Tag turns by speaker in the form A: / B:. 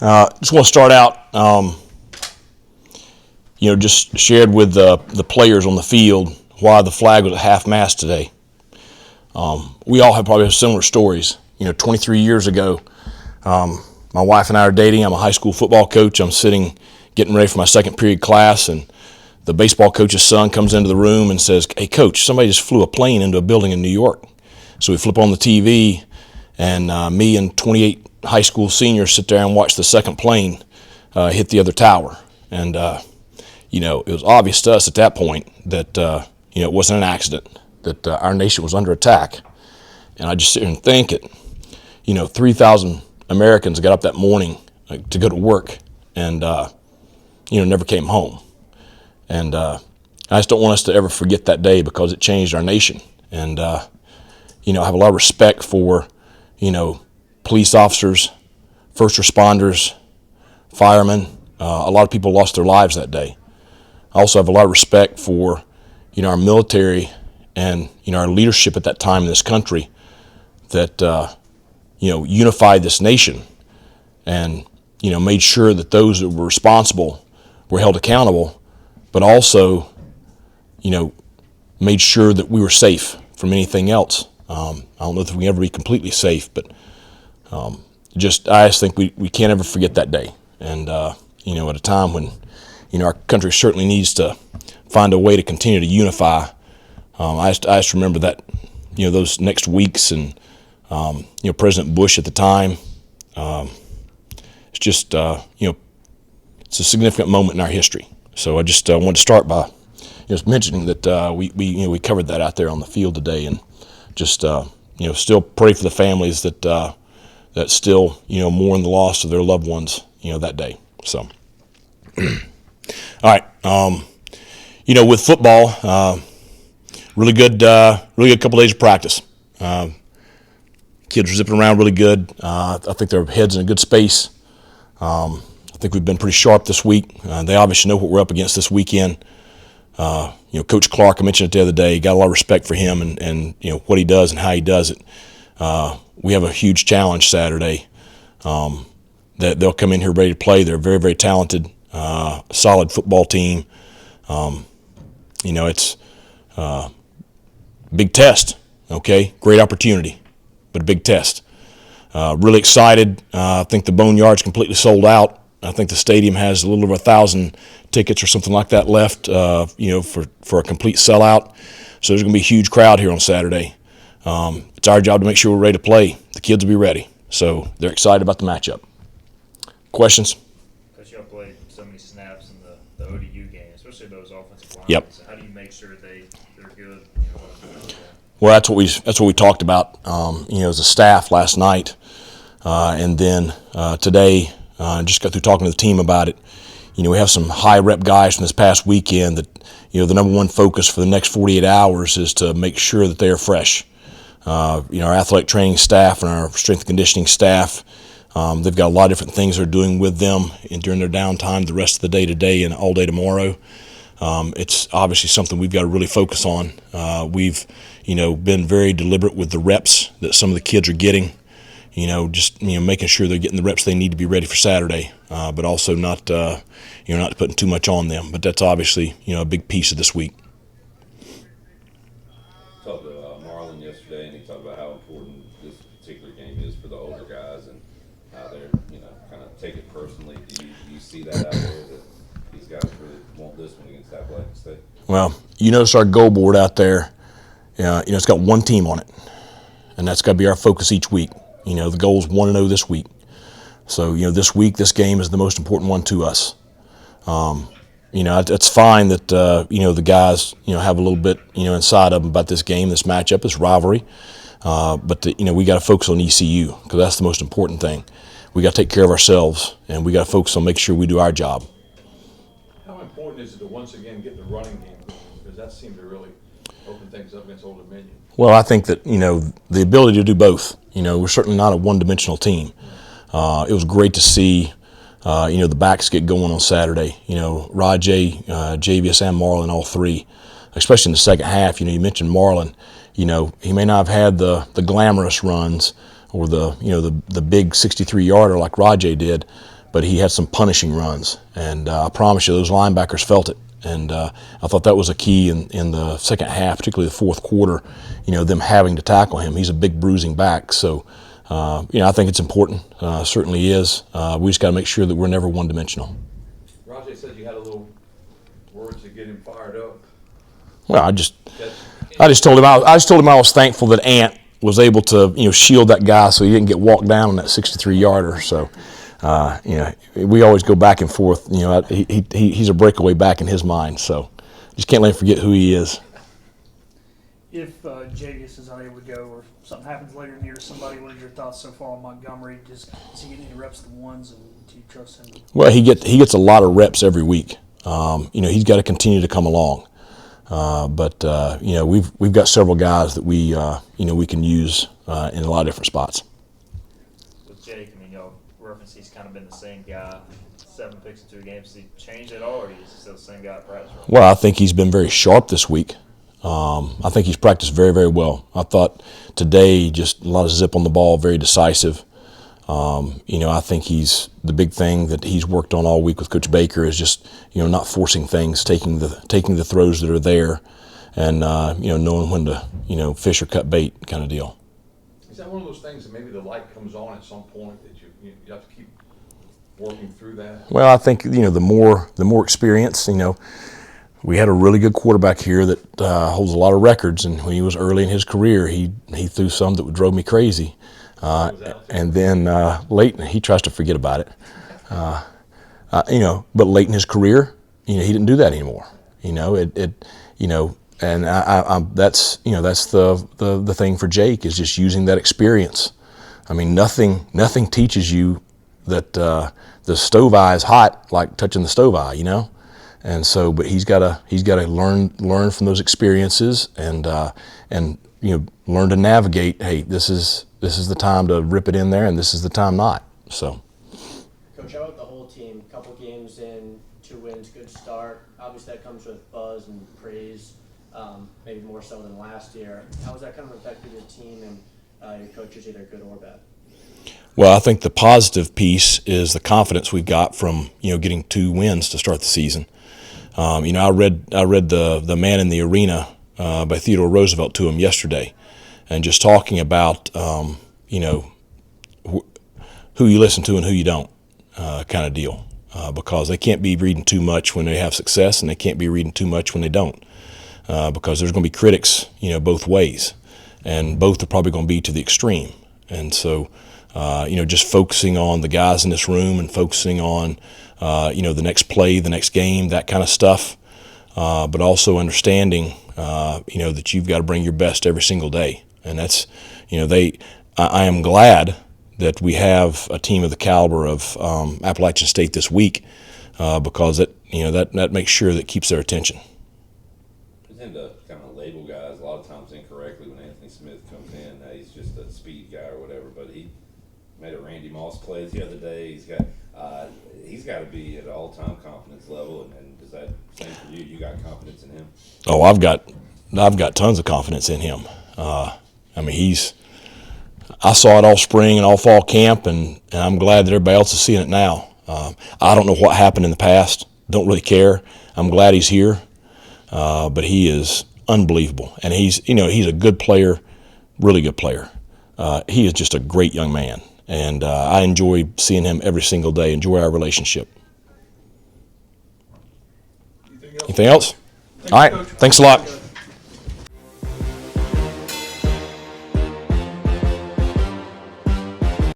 A: Just want to start out, just shared with the players on the field why the flag was at half-mast today. We all have probably similar stories. 23 years ago, my wife and I are dating. I'm a high school football coach. I'm sitting getting ready for my second period class, and the baseball coach's son comes into the room and says, "Hey, coach, somebody just flew a plane into a building in New York." So we flip on the TV, and me and 28 high school seniors sit there and watch the second plane hit the other tower. And, it was obvious to us at that point that, it wasn't an accident, that our nation was under attack. And I just sit here and think 3,000 Americans got up that morning to go to work and, never came home. And I just don't want us to ever forget that day because it changed our nation. And, I have a lot of respect for, police officers, first responders, firemen. A lot of people lost their lives that day. I also have a lot of respect for, our military and, our leadership at that time in this country that, unified this nation and, made sure that those that were responsible were held accountable, but also, made sure that we were safe from anything else. I don't know if we can ever be completely safe, but I just think we can't ever forget that day. And, at a time when, our country certainly needs to find a way to continue to unify, I just remember that, those next weeks and, President Bush at the time, it's just, it's a significant moment in our history. So I just wanted to start by just mentioning that we covered that out there on the field today, and just still pray for the families that still mourn the loss of their loved ones that day. So, all right, with football, really good couple days of practice. Kids are zipping around really good. I think their heads in a good space. I think we've been pretty sharp this week. They obviously know what we're up against this weekend. Coach Clark, I mentioned it the other day, got a lot of respect for him and what he does and how he does it. We have a huge challenge Saturday that they'll come in here ready to play. They're very, very talented, solid football team. It's a big test, okay? Great opportunity, but a big test. Really excited. I think the Boneyard's completely sold out. I think the stadium has a little over 1,000 tickets or something like that left, for a complete sellout. So there's going to be a huge crowd here on Saturday. It's our job to make sure we're ready to play. The kids will be ready. So they're excited about the matchup. Questions?
B: Coach, y'all played so many snaps in the ODU game, especially those offensive lines.
A: Yep.
B: So how do you make sure they're good?
A: Well, that's what we talked about, as a staff last night, and then today. Just got through talking to the team about it. We have some high rep guys from this past weekend that, the number one focus for the next 48 hours is to make sure that they are fresh. Our athletic training staff and our strength and conditioning staff, they've got a lot of different things they're doing with them during their downtime the rest of the day today and all day tomorrow. It's obviously something we've got to really focus on. We've, been very deliberate with the reps that some of the kids are getting. Making sure they're getting the reps they need to be ready for Saturday, but also not putting too much on them. But that's obviously, a big piece of this week.
C: Talked to Marlon yesterday, and he talked about how important this particular game is for the older guys and how they're, kind of take it personally. Do you see that out there, that these guys really want this one against Appalachian State?
A: Well, you notice our goal board out there, it's got one team on it, and that's got to be our focus each week. The goal is 1-0 this week. So, this week, this game is the most important one to us. It's fine that, the guys, have a little bit, inside of them about this game, this matchup, this rivalry. But, we got to focus on ECU because that's the most important thing. We got to take care of ourselves, and we got to focus on making sure we do our job.
D: How important is it to once again get the running game going? Because that seemed to really open things up against Old Dominion.
A: Well, I think that, the ability to do both. We're certainly not a one-dimensional team. It was great to see, the backs get going on Saturday. Rajay, JVS, and Marlon, all three, especially in the second half. You mentioned Marlon. He may not have had the glamorous runs or the big 63-yarder like Rajay did, but he had some punishing runs, and I promise you, those linebackers felt it. And I thought that was a key in the second half, particularly the fourth quarter, them having to tackle him. He's a big bruising back, so I think it's important. Certainly is. We just got to make sure that we're never one-dimensional.
D: Rajay said you had a little words to get him fired up.
A: Well, I just told him I was thankful that Ant was able to shield that guy so he didn't get walked down on that 63-yarder. So we always go back and forth. He's a breakaway back in his mind. So just can't let him forget who he is.
E: If Jagus is unable to go or something happens later in the year to somebody, what are your thoughts so far on Montgomery? Does he get any reps the ones, and do you trust him?
A: Well, he gets a lot of reps every week. He's got to continue to come along. But we've got several guys that we can use in a lot of different spots.
B: With Jake, y'all reference he's kind of been the same guy, 7 picks in 2 games. Has he changed at all, or is he still the same guy at practice?
A: Well, I think he's been very sharp this week. I think he's practiced very, very well. I thought today just a lot of zip on the ball, very decisive. I think the big thing that he's worked on all week with Coach Baker is just not forcing things, taking the throws that are there, and knowing when to fish or cut bait kind of deal.
D: Is that one of those things that maybe the light comes on at some point that you have to keep working through that?
A: Well, I think the more experience, we had a really good quarterback here that holds a lot of records, and when he was early in his career, he threw some that drove me crazy. And then late, he tries to forget about it. But late in his career, he didn't do that anymore. And that's the thing for Jake is just using that experience. Nothing teaches you that the stove eye is hot like touching the stove eye, And so, but he's got to learn from those experiences and learn to navigate. Hey, this is the time to rip it in there, and this is the time not. So,
F: Coach, how about the whole team? Couple games in, 2 wins, good start. Obviously, that comes with buzz and praise, maybe more so than last year. How has that kind of affected your team and your coaches, either good or bad?
A: Well, I think the positive piece is the confidence we've got from getting 2 wins to start the season. I read the Man in the Arena by Theodore Roosevelt to him yesterday, and just talking about who you listen to and who you don't, kind of deal, because they can't be reading too much when they have success, and they can't be reading too much when they don't, because there's going to be critics, both ways, and both are probably going to be to the extreme, and so just focusing on the guys in this room and focusing on the next play, the next game, that kind of stuff, but also understanding that you've got to bring your best every single day. And that's, I am glad that we have a team of the caliber of Appalachian State this week, because that makes sure that keeps their attention.
C: We tend to kind of label guys a lot of times incorrectly when Anthony Smith comes in. He's just a speed guy or whatever, but he made a Randy Moss play the other day. He's got to be at an all-time confidence level, and is that same for you? You got confidence in him?
A: Oh, I've got tons of confidence in him. I saw it all spring and all fall camp, and I'm glad that everybody else is seeing it now. I don't know what happened in the past. Don't really care. I'm glad he's here, but he is unbelievable, and he's a good player, really good player. He is just a great young man, and I enjoy seeing him every single day. Enjoy our relationship. Anything else? All right. Thanks a lot.